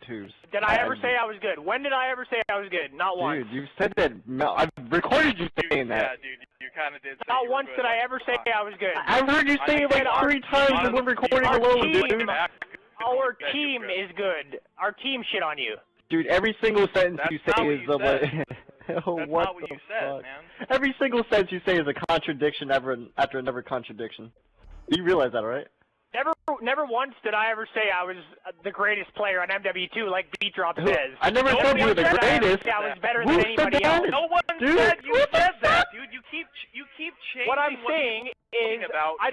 tubes. Did I ever say I was good? When did I ever say I was good? Not once. Dude, you've said that. I've recorded you saying that. Yeah, dude, you kind of did say Not you were once good. did I ever say I was good. I've heard you say it like 3 times in one recording alone, dude. Our team is good. Our team shit on you. Dude, every single sentence you say is the That's what not what the you said, fuck? man. Every single sentence you say is a contradiction after another contradiction. You realize that, right? Never once did I ever say I was the greatest player on MW2 like Beat Drop says. I never said you were the greatest. I was better than anybody else. No one said you said that, dude. You keep changing what I'm saying is I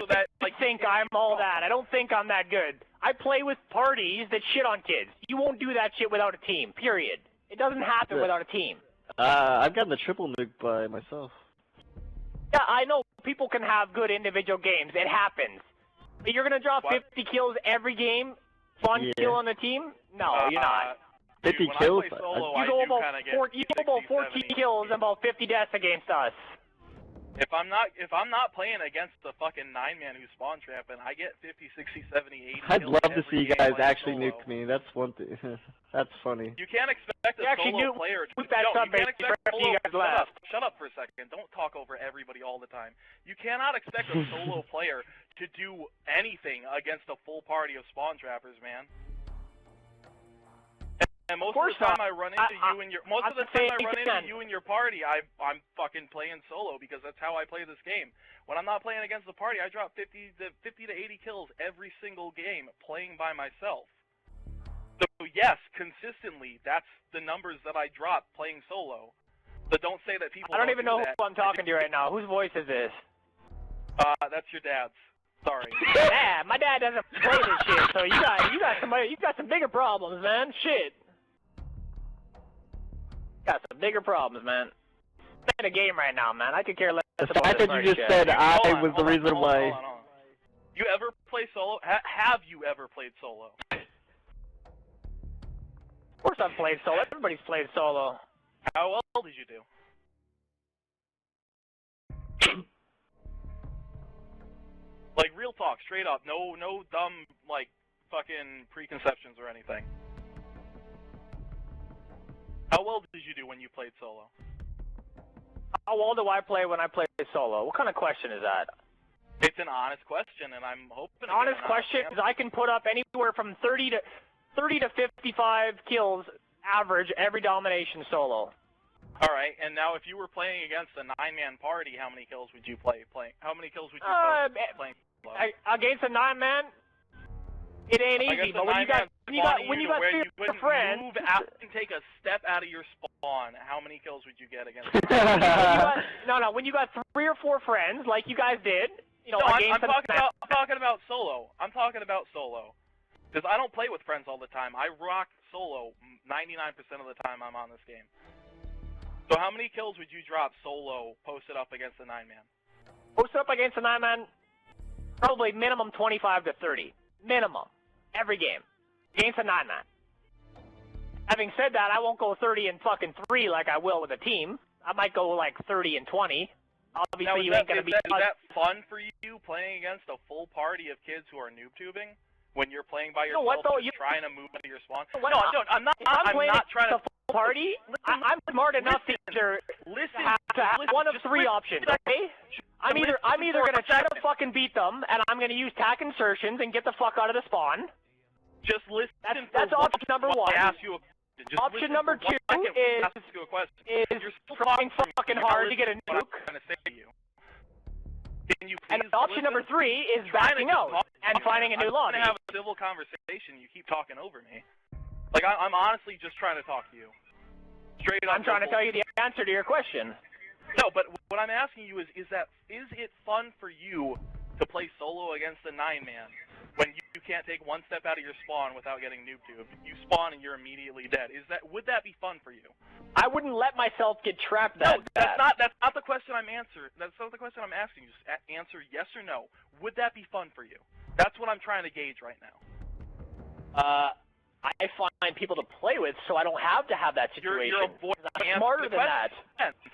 think I'm all that. I don't think I'm that good. I play with parties that shit on kids. You won't do that shit without a team, period. It doesn't happen without a team. I've gotten the triple nuke by myself. Yeah, I know people can have good individual games. It happens. But you're going to drop 50 kills every game? Fun kill on the team? No, you're not. 50 kills? Solo, you go about 14 kills and about 50 deaths against us. If I'm not playing against the fucking 9-man who's spawn trapping, I get 50, 60, 70, 80 I'd kills love to see you guys actually solo. nuke me. That's one thing. That's funny. You can't expect a solo player to Shut up for a second. Don't talk over everybody all the time. You cannot expect a solo player to do anything against a full party of spawn trappers, man. And most of the time I run into you and your party, I'm fucking playing solo because that's how I play this game. When I'm not playing against the party, I drop 50 to 80 kills every single game playing by myself. So yes, consistently, that's the numbers that I drop playing solo. But don't say that people. I don't even know who I'm talking to right now. Whose voice is this? That's your dad's. Sorry. Yeah, my dad doesn't play this shit. So you got some bigger problems, man. Shit. Got some bigger problems, man. I'm in a game right now, man. I could care less about the fact that you just said I was the reason why. You ever play solo? Have you ever played solo? Of course I've played solo. Everybody's played solo. How well did you do? Like, real talk, straight up. No dumb, like, fucking preconceptions or anything. How well did you do when you played solo? How well do I play when I play solo? What kind of question is that? It's an honest question, and I'm hoping. Honest question is I can put up anywhere from 30 to 55 kills average every domination solo. All right, and now if you were playing against a 9-man party, how many kills would you playing? How many kills would you playing solo? Against a 9-man? It ain't easy, but when you got 3 friends, move out and take a step out of your spawn, how many kills would you get against? When you got 3 or 4 friends, like you guys did, I'm talking about solo. I'm talking about solo, because I don't play with friends all the time. I rock solo 99% of the time I'm on this game. So how many kills would you drop solo posted up against a 9-man? Posted up against a 9-man, probably minimum 25 to 30, minimum. Every game. Against a 9-man. Having said that, I won't go 30 and fucking 3 like I will with a team. I might go like 30 and 20. Obviously, you ain't gonna be. Is that fun for you playing against a full party of kids who are noob tubing when you're playing by yourself, trying to move into your spawn? I'm not trying to. Full party. I'm smart enough to either have one of 3 options. Okay. I'm either gonna try to fucking beat them, and I'm gonna use tack insertions and get the fuck out of the spawn. Just listen. That's option number 1. Option number 2 is trying fucking hard to get a nuke. And option number 3 is backing out and finding a new lobby. I'm trying to have a civil conversation. You keep talking over me. Like, I'm honestly just trying to talk to you. Straight up. I'm trying to tell you the answer to your question. No, but what I'm asking you is it fun for you to play solo against a 9-man when you can't take one step out of your spawn without getting noob tubed? You spawn and you're immediately dead. Would that be fun for you? I wouldn't let myself get trapped that bad. That's not the question I'm answering. That's not the question I'm asking you. Just answer yes or no. Would that be fun for you? That's what I'm trying to gauge right now. I find people to play with, so I don't have to have that situation. I'm smarter than that.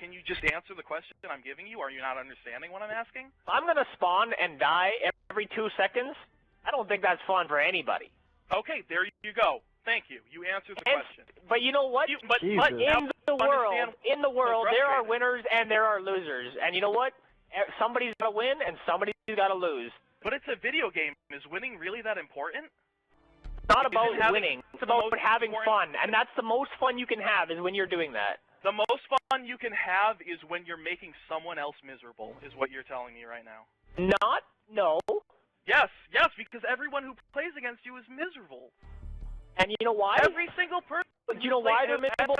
Can you just answer the question I'm giving you? Are you not understanding what I'm asking? If I'm going to spawn and die every 2 seconds, I don't think that's fun for anybody. Okay, there you go. Thank you. You answered the question. But you know what? But in the world, there are winners and there are losers. And you know what? Somebody's got to win and somebody's got to lose. But it's a video game. Is winning really that important? It's not about winning. It's about having fun. And that's the most fun you can have is when you're doing that. The most fun you can have is when you're making someone else miserable, is what you're telling me right now. No. Yes, because everyone who plays against you is miserable. And you know why? Every single person. You know why they're miserable?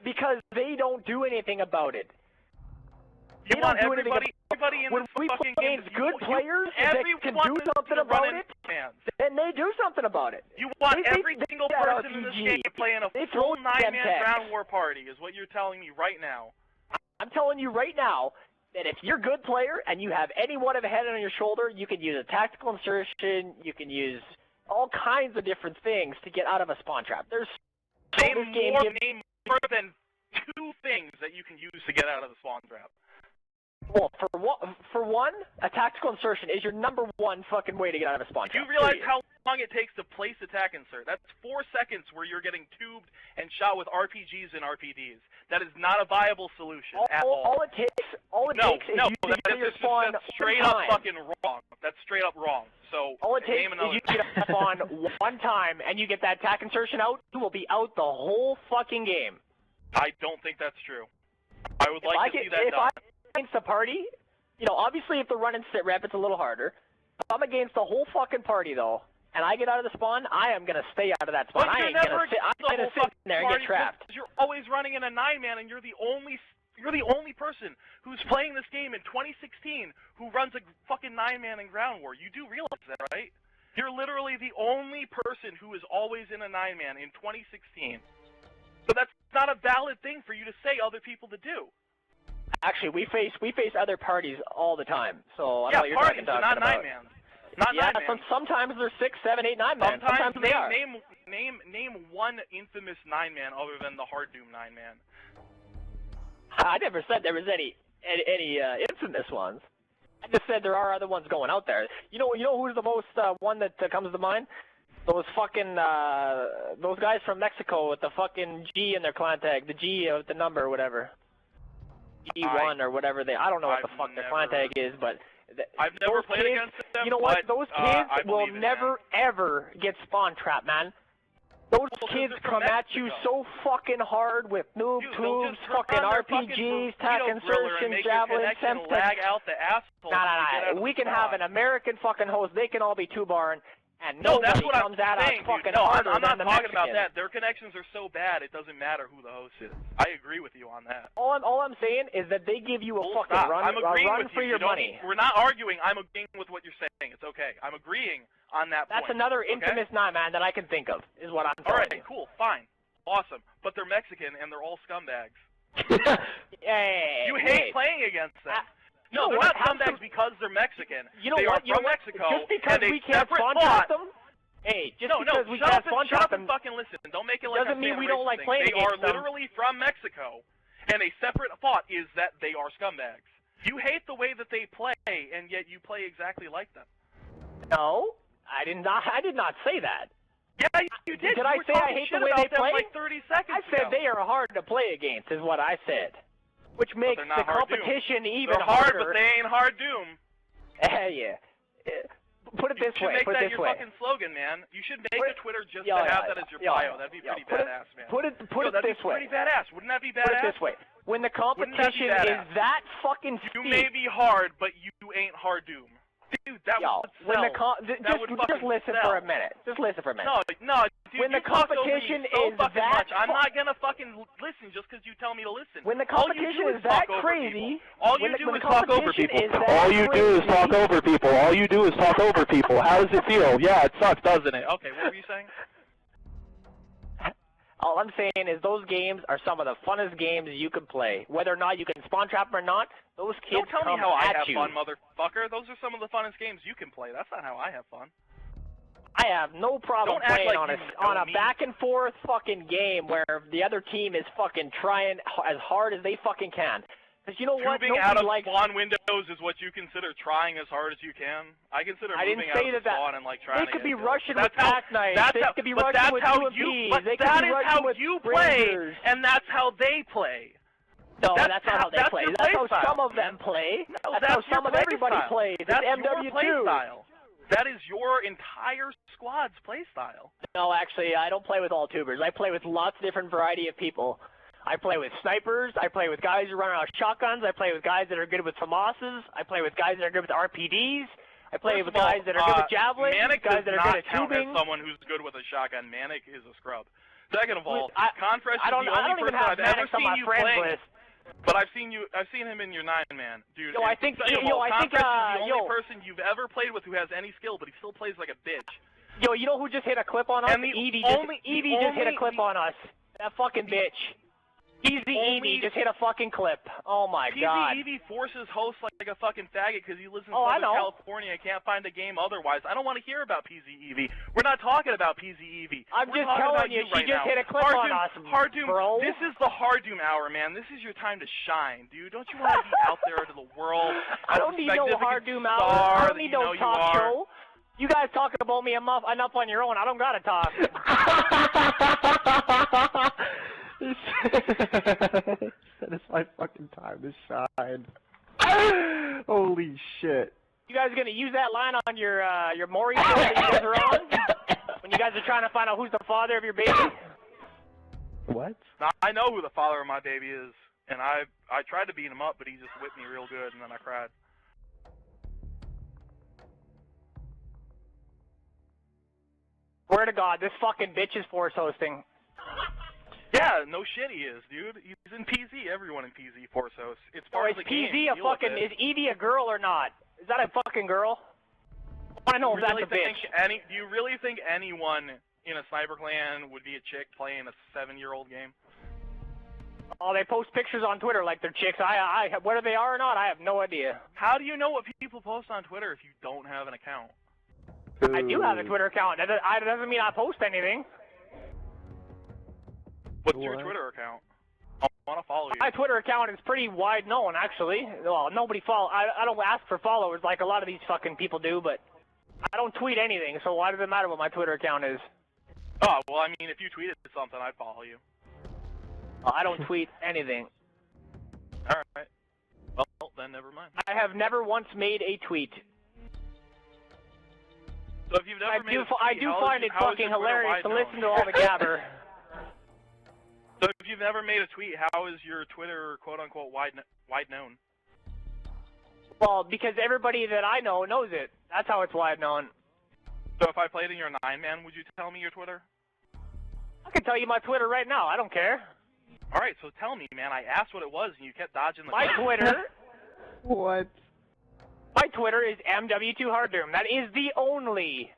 Because they don't do anything about it. You want everybody in when this we fucking play against good players that can do something about it, then they do something about it. You want every single person in this game playing a full 9-man ground war party, is what you're telling me right now. I'm telling you right now that if you're a good player and you have any one of a head on your shoulder, you can use a tactical insertion, you can use all kinds of different things to get out of a spawn trap. There's name more than 2 things that you can use to get out of the spawn trap. Well, for one, a tactical insertion is your #1 fucking way to get out of a spawn trap. Do you realize how long it takes to place attack insert? That's 4 seconds where you're getting tubed and shot with RPGs and RPDs. That is not a viable solution at all. All it takes is you get your spawn that's straight up fucking wrong. That's straight up wrong. So all it takes is you get a spawn one time and you get that attack insertion out, you will be out the whole fucking game. I don't think that's true. I would like to see that done. Against a party, you know, obviously if they're running sit rep, it's a little harder. If I'm against the whole fucking party though, and I get out of the spawn, I am gonna stay out of that spawn. I ain't gonna sit there and get trapped. You're always running in a 9-man, and you're the only person who's playing this game in 2016 who runs a fucking 9-man in ground war. You do realize that, right? You're literally the only person who is always in a 9-man in 2016. So that's not a valid thing for you to say other people to do. Actually, we face other parties all the time. So I don't know what you're parties, talking not about. 9-mans. Not 9-mans. Sometimes they're 6, 7, 8, 9-man. Sometimes they are. Name one infamous 9-man other than the Hardoom 9-man. I never said there was any infamous ones. I just said there are other ones going out there. You know who's the most one that comes to mind? Those fucking those guys from Mexico with the fucking G in their clan tag, the G with the number or whatever. G1 or whatever I don't know what the fuck their clan tag is, but I've never played against them. You know what? Those kids will never ever get spawn trapped, man. Those kids come at you so fucking hard with noob tubes, fucking RPGs, tac insertion, javelins, semtex. Lag out the asshole. Nah. We can have an American fucking host. They can all be 2-barring. And nobody comes at us fucking harder I'm not than the talking about Mexicans. that. Their connections are so bad, it doesn't matter who the host is. I agree with you on that. All I'm saying is that they give you a fucking run for your money. We're not arguing. I'm agreeing with what you're saying. It's okay. I'm agreeing on that point. That's another infamous 9-man that I can think of, is what I'm telling you. Alright, cool, fine. Awesome. But they're Mexican, and they're all scumbags. Hey, you hate playing against them. No, they're not scumbags because they're Mexican. They are from Mexico, just because and we can't spawn trap them? Hey, because we can't spawn trap them, fucking listen. Don't make it like doesn't mean we don't like playing against them. They are literally from Mexico, and a separate thought is that they are scumbags. You hate the way that they play, and yet you play exactly like them. No, I did not say that. Yeah, you did. Did I say I hate the way they play? Like 30 seconds I said they are hard to play against, is what I said. Which makes the competition even harder. They're hard, but they ain't Hardoom. Yeah. Put it this way. You should make that your fucking slogan, man. You should make a Twitter just to have that as your bio. That'd be pretty badass, man. Put it this way. That'd be pretty badass. Wouldn't that be badass? Put it this way. When the competition is that fucking steep. You may be hard, but you ain't Hardoom. Dude, that would sell. Just listen for a minute. Just listen for a minute. No, dude, when the competition is that I'm not gonna fucking listen just because you tell me to listen. When the competition is that crazy, all you do is talk over people. All you do is talk over people. All you do is talk over people. How does it feel? Yeah, it sucks, doesn't it? Okay, what were you saying? All I'm saying is those games are some of the funnest games you can play. Whether or not you can spawn trap or not, those kids come at you. Don't tell me how I have fun, motherfucker. Those are some of the funnest games you can play. That's not how I have fun. I have no problem playing on a back and forth fucking game where the other team is fucking trying as hard as they fucking can. Because you know what? Tubing out of likes... spawn windows is what you consider trying as hard as you can. I consider moving out of the spawn and like trying to They could be kills. Russian with pack knives. They could be Russian with UMPs. But that is how you play, and that's how they play. No, that's not how they play. That's how style. some of them play. No, that's how some of everybody plays. That's it's MW2. your play style. That is your entire squad's play style. No, actually, I don't play with all tubers. I play with lots of different variety of people. I play with snipers. I play with guys who run around with shotguns. I play with guys that are good with FAMASs. I play with guys that are good with RPDs. I play with guys that are good with javelins. Manic guys that are good at tubing. As someone who's good with a shotgun. Manic is a scrub. Second of all, Confresh is I the only person I've ever seen you play. List. But I've seen him in your 9-man, dude. Yo, I think, Confresh is the only person you've ever played with who has any skill, but he still plays like a bitch. Yo, you know who just hit a clip on us? Evie just hit a clip on us. That fucking bitch. Evie just hit a fucking clip. Oh my god. Evie forces hosts like a fucking faggot because he lives in Southern California and can't find a game otherwise. I don't want to hear about Evie. We're not talking about Evie. I'm just telling you, she just hit a clip on us, Hardoom, bro. This is the Hardoom hour, man. This is your time to shine, dude. Don't you want to be out there to the world? I don't need no Hardoom hour. I don't need no talk show. You guys talk about me enough on your own. I don't gotta talk. That is my fucking time to shine. Holy shit. You guys gonna use that line on your Maury show that you guys are on? When you guys are trying to find out who's the father of your baby? What? Now, I know who the father of my baby is, and I tried to beat him up, but he just whipped me real good, and then I cried. Swear to God, this fucking bitch is force hosting. Yeah, no shit he is, dude. He's in PZ. Everyone in PZ force hosts. It's part of the game. Is PZ is Evie a girl or not? Is that a fucking girl? I know if that's a bitch. Do you really think anyone in a sniper clan would be a chick playing a 7-year-old game? Oh, they post pictures on Twitter like they're chicks. Whether they are or not, I have no idea. How do you know what people post on Twitter if you don't have an account? I do have a Twitter account. That doesn't mean I post anything. What's your Twitter account? I want to follow you. My Twitter account is pretty wide known, actually. Well, nobody I don't ask for followers like a lot of these fucking people do, but I don't tweet anything, so why does it matter what my Twitter account is? Oh, well, I mean, if you tweeted something, I'd follow you. I don't tweet anything. Alright. Well, then never mind. I have never once made a tweet. So if you've never made a tweet, I do find it fucking hilarious to listen to all the gabber. So if you've never made a tweet, how is your Twitter quote-unquote wide known? Well, because everybody that I know knows it. That's how it's wide known. So if I played in your 9-man, would you tell me your Twitter? I can tell you my Twitter right now. I don't care. Alright, so tell me, man. I asked what it was, and you kept dodging the My Twitter... What? My Twitter is MW2 Hardoom. That is the only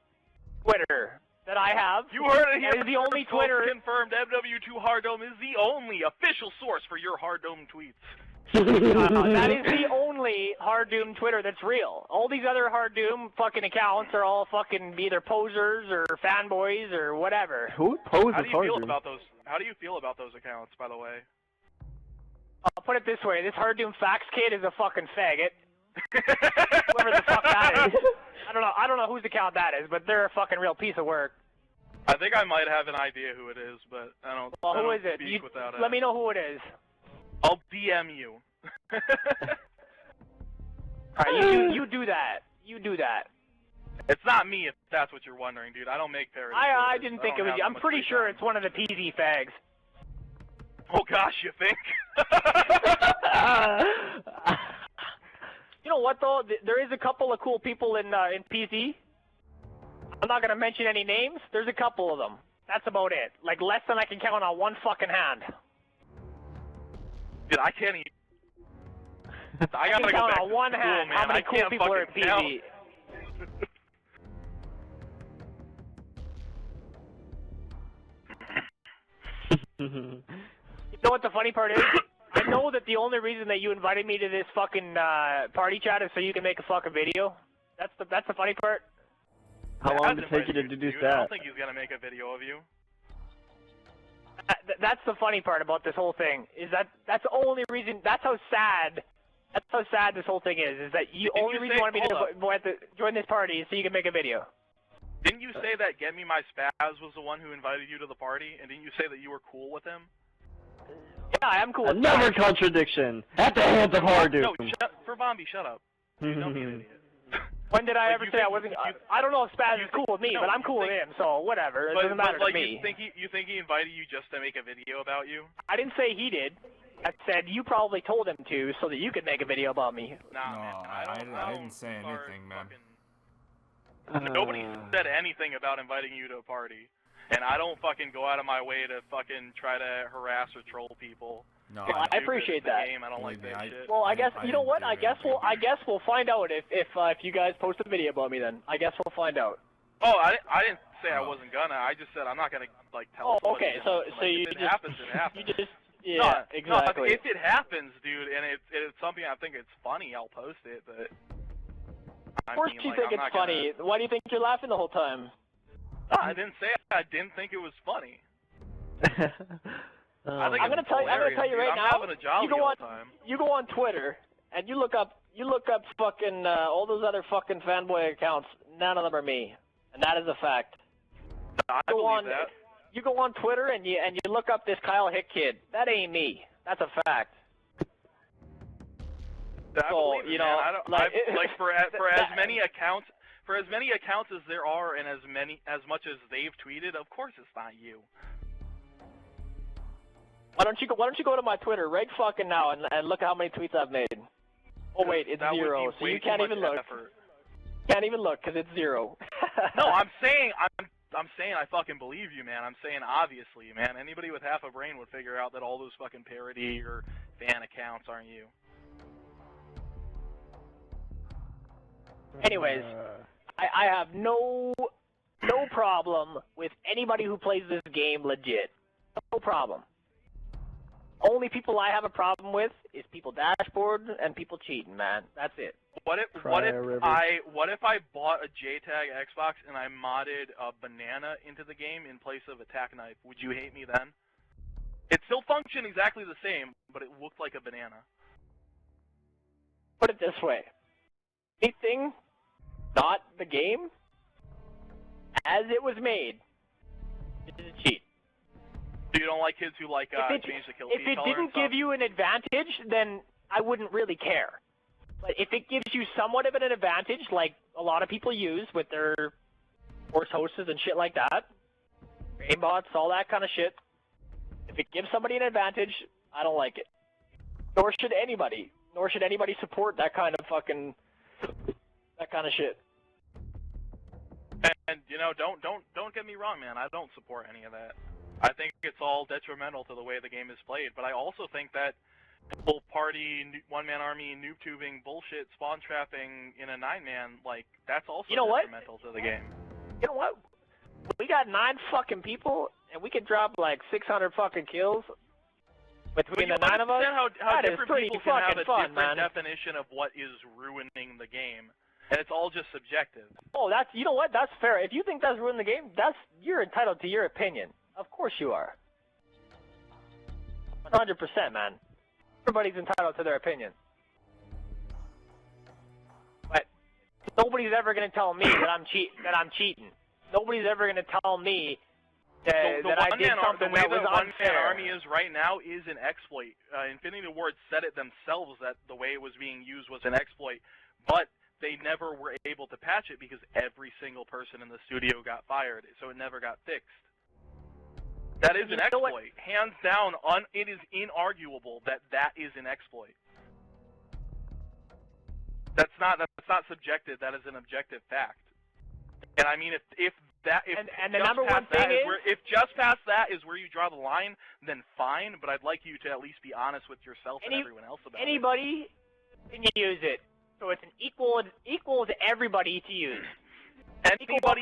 Twitter that I have. You heard it here. That is the only Twitter. Confirmed MW2 Hardoom is the only official source for your Hardoom tweets. That is the only Hardoom Twitter that's real. All these other Hardoom fucking accounts are all fucking either posers or fanboys or whatever. Who poses Hardoom? How do you feel about those accounts, by the way? I'll put it this way: this Hardoom Fax Kid is a fucking faggot. Whoever the fuck that is. I don't know whose account that is, but they're a fucking real piece of work. I think I might have an idea who it is, but I don't. Well, who is it? Let me know who it is. I'll DM you. Alright, you do that. You do that. It's not me, if that's what you're wondering, dude. I don't make parody. I didn't think it was you. I'm pretty sure it's one of the PZ fags. Oh gosh, you think? You know what though? There is a couple of cool people in PZ. I'm not gonna mention any names. There's a couple of them. That's about it. Like less than I can count on one fucking hand. Dude, I can't even. I gotta count on one hand how many cool people are in PZ. You know what the funny part is? I know that the only reason that you invited me to this fucking party chat is so you can make a fucking video. That's the funny part. How long did it take you to deduce that? I don't think he's gonna make a video of you. That's the funny part about this whole thing, is that's the only reason, that's how sad this whole thing is that you only reason you want me to join this party is so you can make a video. Didn't you say that Get Me My Spaz was the one who invited you to the party, and didn't you say that you were cool with him? Yeah, I am cool with Another contradiction! At the hands of Hardoom! No, Ferbombi, shut up. You don't be an idiot. When did I ever say I wasn't? I don't know if Spaz is cool with me, but I'm cool with him, so whatever. It doesn't matter to me. You think he invited you just to make a video about you? I didn't say he did. I said you probably told him to, so that you could make a video about me. Nah, no, man, I didn't say anything, man. Nobody said anything about inviting you to a party, and I don't fucking go out of my way to fucking try to harass or troll people. No, I appreciate that. I don't like that shit. Well, I guess you know what? I guess we'll find out if you guys post a video about me. Then I guess we'll find out. Oh, I didn't say I wasn't gonna. I just said I'm not gonna like tell. Oh, okay. So you if it just happens, it happens. You just yeah, exactly. No, if it happens, dude, and it's something I think it's funny, I'll post it. But of course you think it's funny. Why do you think you're laughing the whole time? No, I didn't say I didn't think it was funny. I'm gonna tell you right now. I'm having a jolly old time. You go on Twitter and you look up fucking all those other fucking fanboy accounts. None of them are me, and that is a fact. I believe that. You go on Twitter and you look up this Kyle Hick kid. That ain't me. That's a fact. I believe it, man. I don't for as many accounts as there are, and as much as they've tweeted, of course it's not you. Why don't you go to my Twitter right fucking now and look how many tweets I've made? Oh wait, it's 0, so you can't even look. Can't even look because it's 0. No, I'm saying I fucking believe you, man. I'm saying obviously, man. Anybody with half a brain would figure out that all those fucking parody or fan accounts aren't you. Anyways, I have no problem with anybody who plays this game legit. No problem. Only people I have a problem with is people dashboard and people cheating, man. That's it. What if I bought a JTAG Xbox and I modded a banana into the game in place of a tack knife? Would you hate me then? It still functioned exactly the same, but it looked like a banana. Put it this way. Anything not the game as it was made is a cheat. So you don't like kids who like change the kill feed color? If it didn't give you an advantage, then I wouldn't really care. But if it gives you somewhat of an advantage, like a lot of people use with their horse hostess and shit like that, aimbots, all that kind of shit, if it gives somebody an advantage, I don't like it. Nor should anybody. Nor should anybody support that kind of fucking shit. And you know, don't get me wrong, man. I don't support any of that. I think it's all detrimental to the way the game is played. But I also think that full party, one-man army, noob tubing, bullshit, spawn trapping in a 9-man, like that's also detrimental to the game. You know what? We got 9 fucking people, and we can drop like 600 fucking kills between the 9 of us. How that is pretty fucking fun, man. Definition of what is ruining the game. And it's all just subjective. Oh, you know what? That's fair. If you think that's ruining the game, you're entitled to your opinion. Of course you are. 100%, man. Everybody's entitled to their opinion. But nobody's ever going to tell me that I'm cheating. Nobody's ever going to tell me that I did something that was unfair. The way the one-man army is right now is an exploit. Infinity Ward said it themselves that the way it was being used was an exploit. But they never were able to patch it because every single person in the studio got fired, so it never got fixed. That is an exploit. Hands down, it is inarguable that is an exploit. That's not subjective. That is an objective fact. And I mean, if the number one thing is if just past that is where you draw the line, then fine. But I'd like you to at least be honest with yourself and everyone else about it. Anybody can use it, so it's an equal to everybody to use. Anybody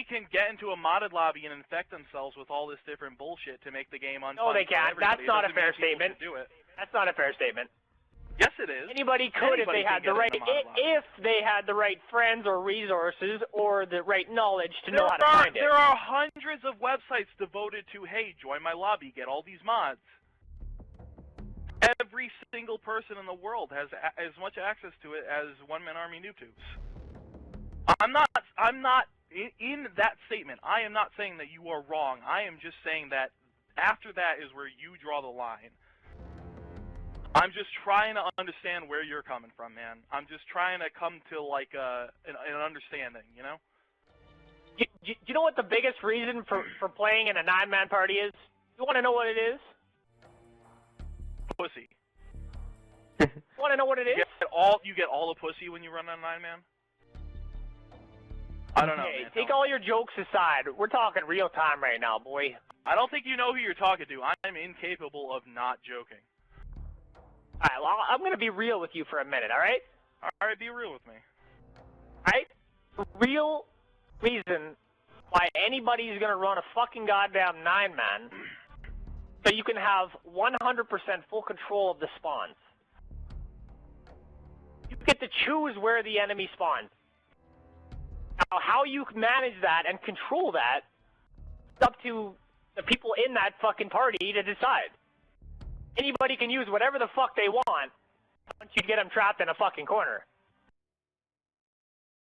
can get into a modded lobby and infect themselves with all this different bullshit to make the game unfun. No, they can't. That's not a fair statement. That's not a fair statement. Yes, it is. Anybody could if they had the right, if they had the right friends or resources or the right knowledge to know how to find it. There are hundreds of websites devoted to, hey, join my lobby, get all these mods. Every single person in the world has as much access to it as one-man army noobtubes. I'm not in that statement. I am not saying that you are wrong. I am just saying that after that is where you draw the line. I'm just trying to understand where you're coming from, man. I'm just trying to come to like an understanding, you know? You know what the biggest reason for playing in a 9-man party is? You want to know what it is? Pussy. You want to know what it is? You get all the pussy when you run on 9-man? I don't know, Okay, man. take all your jokes aside. We're talking real time right now, boy. I don't think you know who you're talking to. I'm incapable of not joking. Alright, well, I'm going to be real with you for a minute, alright? Alright, be real with me. Alright? The real reason why anybody's going to run a fucking goddamn 9-man so you can have 100% full control of the spawns. You get to choose where the enemy spawns. Now, how you manage that and control that is up to the people in that fucking party to decide. Anybody can use whatever the fuck they want once you get them trapped in a fucking corner.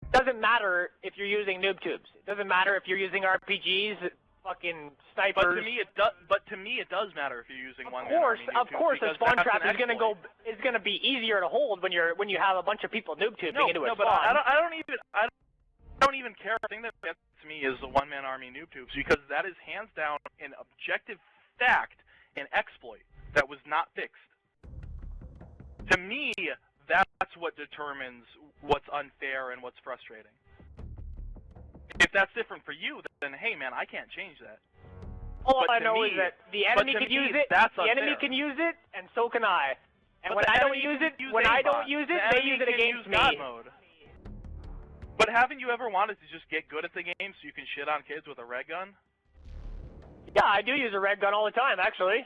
It doesn't matter if you're using noob tubes. It doesn't matter if you're using RPGs, fucking snipers. But to me it does matter if you're using one. Of course, a spawn trap is gonna be easier to hold when you have a bunch of people noob tubing into a spawn. But I don't even care. The thing that gets to me is the one-man army noob tubes, because that is hands down an objective fact, an exploit that was not fixed. To me, that's what determines what's unfair and what's frustrating. If that's different for you, then hey man, I can't change that. All I know is that the enemy can use it. The enemy can use it, and so can I. And when I don't use it, they use it against me. But haven't you ever wanted to just get good at the game so you can shit on kids with a red gun? Yeah, I do use a red gun all the time, actually.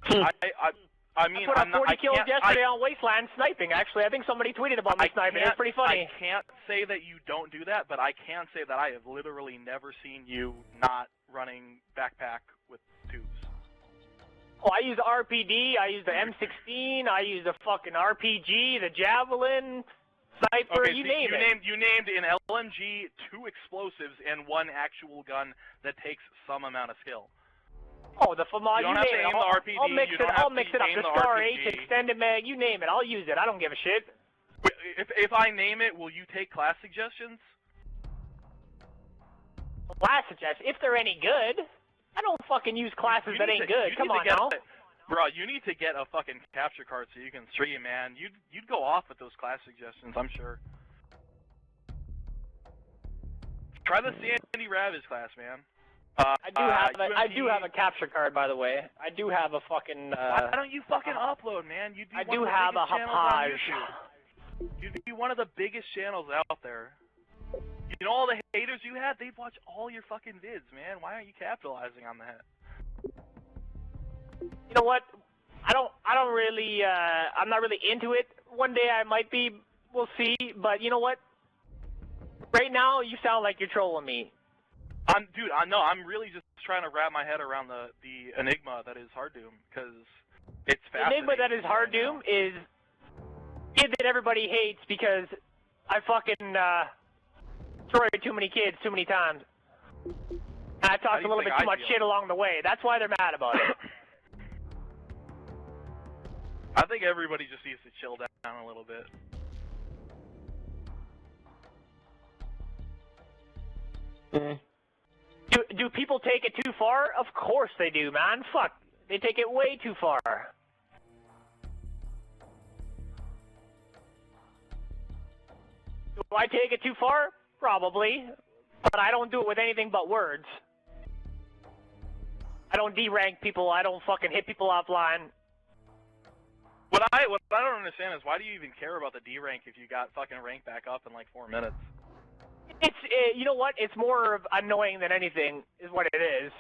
I mean, I put up 40 kills yesterday on Wasteland sniping, actually. I think somebody tweeted about me sniping. It's pretty funny. I can't say that you don't do that, but I can say that I have literally never seen you not running backpack with tubes. Oh, I use the RPD, I use the M16, I use the fucking RPG, the Javelin, Sniper, okay, you name it. You named an LMG, 2 explosives, and 1 actual gun that takes some amount of skill. Oh, the FAMA, you name it. I'll mix it up. The Star H, Extended Mag, you name it. I'll use it. I don't give a shit. If I name it, will you take class suggestions? Class suggestions? If they're any good. I don't fucking use classes that ain't good. Come on now. Bro, you need to get a fucking capture card so you can stream, man. You'd go off with those class suggestions, I'm sure. Try the Sandy Ravage class, man. I do have a capture card, by the way. I do have a fucking. Why don't you fucking upload, man? I do have a Hapage. You'd be one of the biggest channels out there. You know all the haters you had? They've watched all your fucking vids, man. Why aren't you capitalizing on that? You know what? I'm not really into it. One day I might be. We'll see. But you know what? Right now, you sound like you're trolling me. Dude, I'm really just trying to wrap my head around the enigma that is Hardoom, because it's fascinating. The enigma that is Hardoom is kid that everybody hates because I fucking destroyed too many kids too many times. And I talked a little bit too much shit along the way. That's why they're mad about it. I think everybody just needs to chill down a little bit. Do people take it too far? Of course they do, man. Fuck. They take it way too far. Do I take it too far? Probably. But I don't do it with anything but words. I don't D-rank people. I don't fucking hit people offline. What I don't understand is why do you even care about the D-rank if you got fucking ranked back up in like 4 minutes? It's, you know what? It's more annoying than anything, is what it is.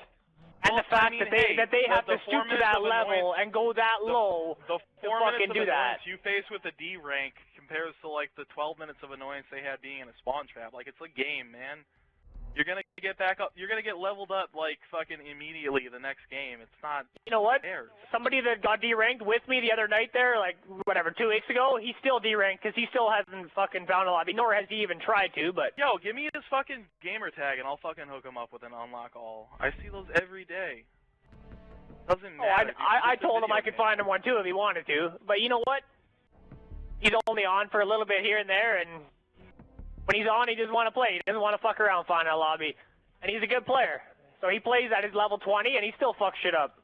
and the fact that they have to stoop to that level and go that low the to 4 minutes fucking of do that. annoyance you face with the D rank compares to like the 12 minutes of annoyance they had being in a spawn trap. Like, it's a game, man. You're gonna get back up. You're gonna get leveled up like fucking immediately the next game. It's not. You know what? Theirs. Somebody that got D-ranked with me the other night there, like whatever, 2 weeks ago, he's still D-ranked because he still hasn't fucking found a lobby, nor has he even tried to. But yo, give me his fucking gamer tag and I'll fucking hook him up with an unlock all. I see those every day. Doesn't matter. I told him I could find him one too if he wanted to. But you know what? He's only on for a little bit here and there, and when he's on, he doesn't want to play. He doesn't want to fuck around finding a lobby. And he's a good player. So he plays at his level 20, and he still fucks shit up.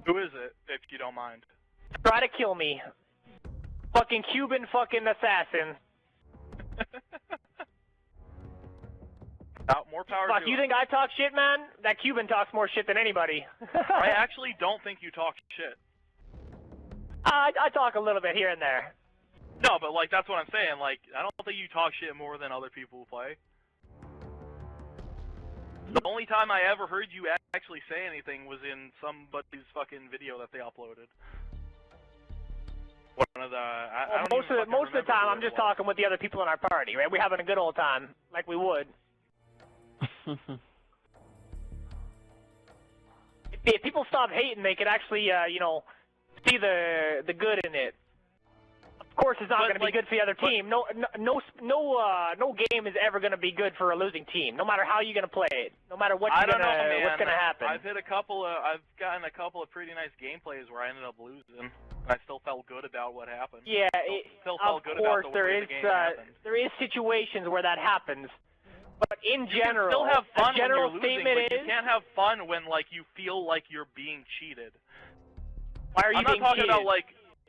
Who is it, if you don't mind? Try to kill me. Fucking Cuban fucking assassin. More power Fuck, to you him. think I talk shit, man? That Cuban talks more shit than anybody. I actually don't think you talk shit. I talk a little bit here and there. No, but like that's what I'm saying. Like I don't think you talk shit more than other people who play. The only time I ever heard you actually say anything was in somebody's fucking video that they uploaded. One of the I don't most of the time, I'm just was. talking with the other people in our party. Right? We're having a good old time, like we would. If people stop hating, they could actually, you know, see the good in it. Of course, it's not going to be good for the other team. No game is ever going to be good for a losing team, no matter how you're going to play it, no matter what's going to happen. I've gotten a couple of pretty nice gameplays where I ended up losing. I still felt good about what happened. Yeah, felt good about the way the game happened. There is situations where that happens. But in general, you can still have fun a general when you're losing, statement but is you can't have fun when like you feel like you're being cheated. Why are you being cheated?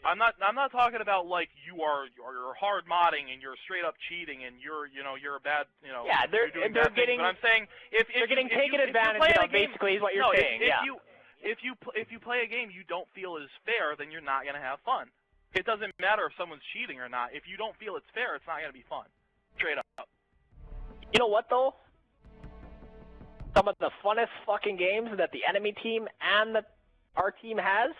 I'm not talking about like you're hard modding and you're straight up cheating and you're a bad Yeah, they're getting. But I'm saying if they're getting taken advantage of. Basically, is what you're saying. If you play a game you don't feel is fair, then you're not gonna have fun. It doesn't matter if someone's cheating or not. If you don't feel it's fair, it's not gonna be fun. Straight up. You know what though? Some of the funnest fucking games that the enemy team and our team has.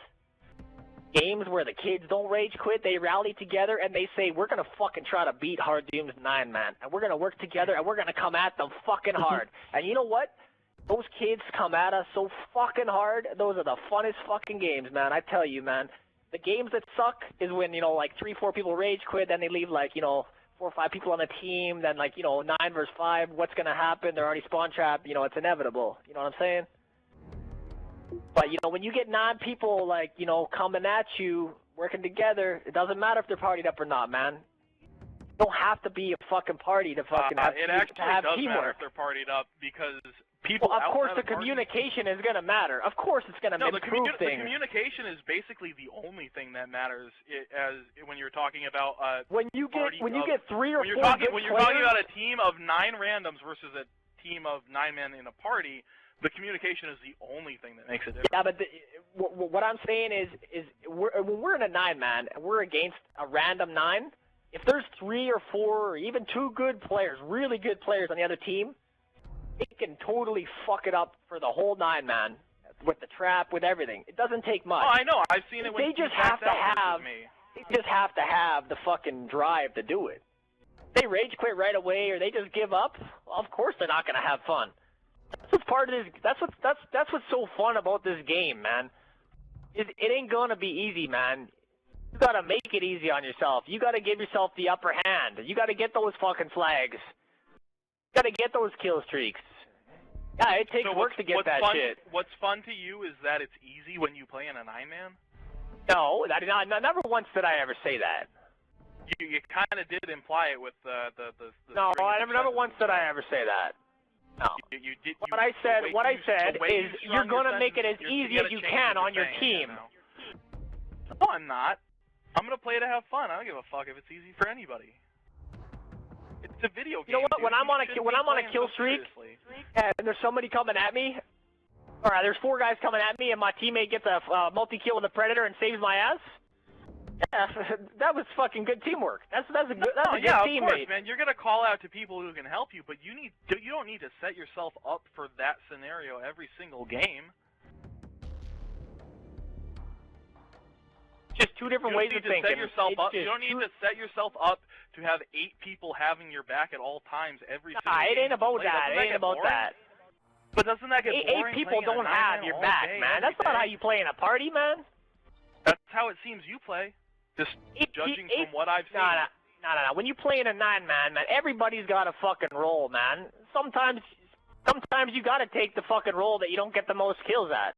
Games where the kids don't rage quit, they rally together and they say, we're going to fucking try to beat Hardoom's 9-man. And we're going to work together and we're going to come at them fucking hard. And you know what? Those kids come at us so fucking hard. Those are the funnest fucking games, man. I tell you, man. The games that suck is when, like 3-4 people rage quit, then they leave like, 4 or 5 people on the team, then like, 9 versus 5, what's going to happen? They're already spawn trapped. It's inevitable. You know what I'm saying? But, when you get 9 people, like, coming at you, working together, it doesn't matter if they're partied up or not, man. You don't have to be a fucking party to fucking have it actually to have does teamwork. matter if they're partied up because people well, of course the party, communication is going to matter. Of course it's going to improve things. The communication is basically the only thing that matters as when you're talking about when you get 3 or 4 when you're talking about a team of 9 randoms versus a team of 9 men in a party. The communication is the only thing that makes it different. Yeah, but what I'm saying is when we're in a 9-man and we're against a random 9, if there's 3 or 4 or even 2 good players, really good players on the other team, it can totally fuck it up for the whole 9-man with the trap, with everything. It doesn't take much. Oh, I know. I've seen it when they just have to have the fucking drive to do it. If they rage quit right away or they just give up, well, of course they're not going to have fun. That's what's part of this. That's what's so fun about this game, man. It ain't gonna be easy, man. You gotta make it easy on yourself. You gotta give yourself the upper hand. You gotta get those fucking flags. You gotta get those kill streaks. Yeah, it takes work to get that shit. What's fun to you is that it's easy when you play in a 9-man? No, never once did I ever say that. You kind of did imply it with the No, never once did I ever say that. No. What I said is you're going to make it as easy as you can on your team. No, I'm not. I'm going to play to have fun. I don't give a fuck if it's easy for anybody. It's a video game. You know what? When I'm on a kill streak and there's somebody coming at me, or there's 4 guys coming at me and my teammate gets a multi-kill with a predator and saves my ass, yeah, that was fucking good teamwork. That's a good teammate. Of course, man. You're gonna call out to people who can help you, but you don't need to set yourself up for that scenario every single game. just two different ways of thinking. You don't need to set yourself up to have 8 people having your back at all times every single It game ain't about play. that. It ain't about that. But doesn't that get boring? 8 people don't have your back, man. That's not how you play in a party, man. That's how it seems you play. Just judging from what I've seen. No. When you play in a 9-man, man, everybody's got a fucking role, man. Sometimes you gotta take the fucking role that you don't get the most kills at.